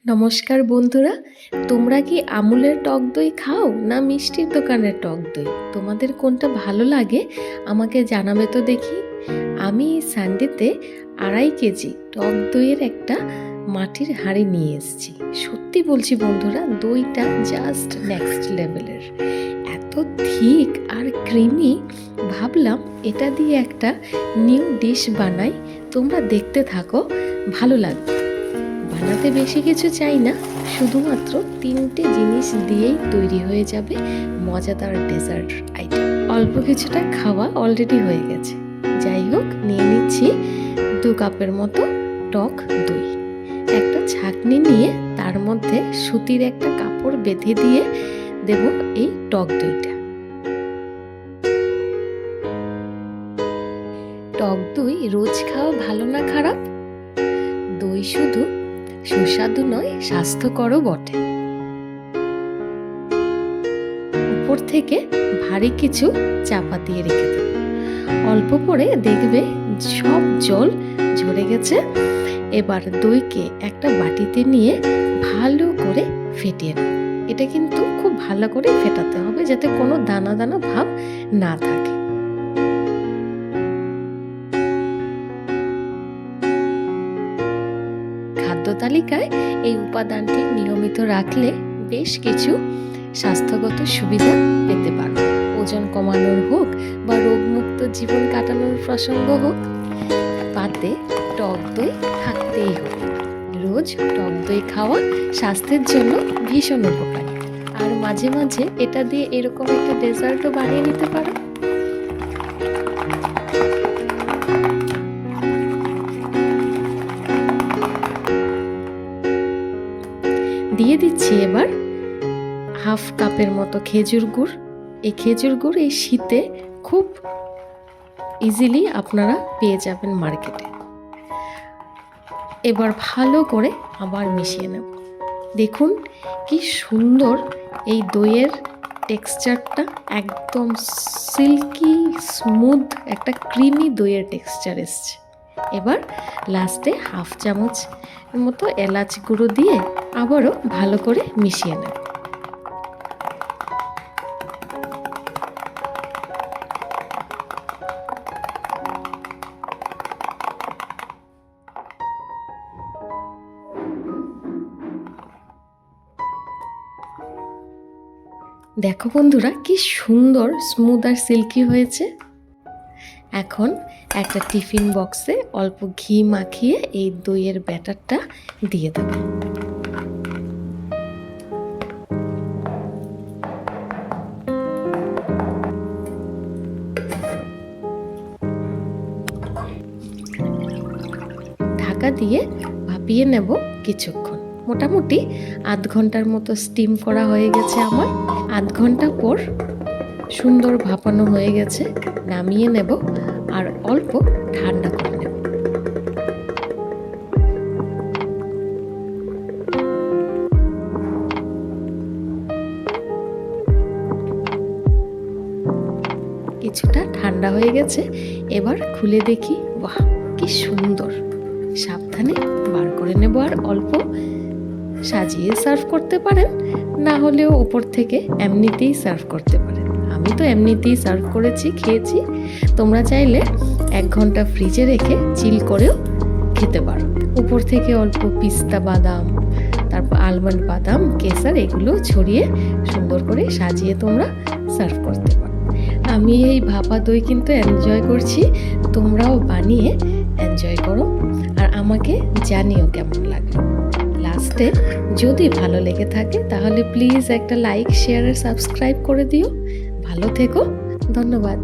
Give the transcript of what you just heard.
নমস্কার বন্ধুরা, তোমরা কি আমুলের টক দই খাও না মিষ্টির দোকানের টক দই? তোমাদের কোনটা ভালো লাগে আমাকে জানাবে তো দেখি। আমি সানডেতে 2.5 কেজি টক দইয়ের একটা মাটির হাঁড়ি নিয়ে এসেছি। সত্যি বলছি বন্ধুরা, দইটা জাস্ট নেক্সট লেভেলের, এত থিক আর ক্রিমি। ভাবলাম এটা দিয়ে একটা নিউ ডিশ বানাই, তোমরা দেখতে থাকো, ভালো লাগবে। বানাতে বেশি কিছু চাই না, শুধুমাত্র 3টে জিনিস দিয়েই তৈরি হয়ে যাবে মজাদার ডেজার্ট আইটেম। অল্প কিছুটা খাওয়া অলরেডি হয়ে গেছে। যাই হোক, নিয়ে নিচ্ছি 2 কাপের মতো টক দই। একটা ছাঁকনি নিয়ে তার মধ্যে সুতির একটা কাপড় বেঁধে দিয়ে দেব এই টক দইটা। টক দই রোজ খাওয়া ভালো না খারাপ? দই শুধু সুস্বাদু নয়, স্বাস্থ্যকরও বটে। উপর থেকে ভারী কিছু চাপা দিয়ে রেখে দেব। অল্প পরে দেখবে সব জল ঝরে গেছে। এবার দইকে একটা বাটিতে নিয়ে ভালো করে ফেটিয়ে নেব। এটা কিন্তু খুব ভালো করে ফেটাতে হবে, যাতে কোনো দানা দানা ভাব না থাকে। খাদ্য তালিকায় এই উপাদানটি নিয়মিত রাখলে বেশ কিছু স্বাস্থ্যগত সুবিধা পেতে পারো। ওজন কমানোর হোক বা রোগমুক্ত জীবন কাটানোর প্রসঙ্গ হোক, পাতে টক দই থাকতেই হবে। রোজ টক দই খাওয়া স্বাস্থ্যের জন্য ভীষণ উপকারী। আর মাঝে মাঝে এটা দিয়ে এরকম একটা ডেজার্টও বানিয়ে নিতে পারো। দিয়ে দিচ্ছি এবার 1/2 কাপের মতো খেজুর গুড়। এই খেজুর গুড় এই শীতে খুব ইজিলি আপনারা পেয়ে যাবেন মার্কেটে। এবার ভালো করে আবার মিশিয়ে নেব। দেখুন কি সুন্দর এই দইয়ের টেক্সচারটা, একদম সিল্কি স্মুথ একটা ক্রিমি দইয়ের টেক্সচার এসছে। এবার লাস্টে 1/2 চামচ মতো এলাচ গুঁড়ো দিয়ে আবারও ভালো করে মিশিয়ে নেব। দেখো বন্ধুরা, কি সুন্দর স্মুথ আর সিল্কি হয়েছে। এখন একটা টিফিন বক্সে অল্প ঘি মাখিয়ে এই দইয়ের ব্যাটারটা দিয়ে দেব। ঢাকা দিয়ে ভাপিয়ে নেব কিছুক্ষণ। মোটামুটি 1/2 ঘন্টার মতো স্টিম করা হয়ে গেছে আমার। 1/2 ঘন্টা পর সুন্দর ভাপানো হয়ে গেছে, নামিয়ে নেব আর অল্প ঠান্ডা করে নেব। কিছুটা ঠান্ডা হয়ে গেছে, এবার খুলে দেখি, বাহ কি সুন্দর। সাবধানে বার করে নেব আর অল্প সাজিয়ে সার্ভ করতে পারেন, না হলেও উপর থেকে এমনিতেই সার্ভ করতে পারেন। আমি তো এমনিতেই সার্ভ করেছি, খেয়েছি। তোমরা চাইলে 1 ঘন্টা ফ্রিজে রেখে চিল করেও খেতে পারো। উপর থেকে অল্প পিস্তা বাদাম, তারপর আলমন্ড বাদাম, কেসার এগুলো ছড়িয়ে সুন্দর করে সাজিয়ে তোমরা সার্ভ করতে পারো। আমি এই ভাপা দই কিন্তু এনজয় করছি, তোমরাও বানিয়ে এনজয় করো আর আমাকে জানিও কেমন লাগলো। লাস্টে যদি ভালো লেগে থাকে তাহলে প্লিজ একটা লাইক, শেয়ার আর সাবস্ক্রাইব করে দিও। ভালো থেকো, ধন্যবাদ।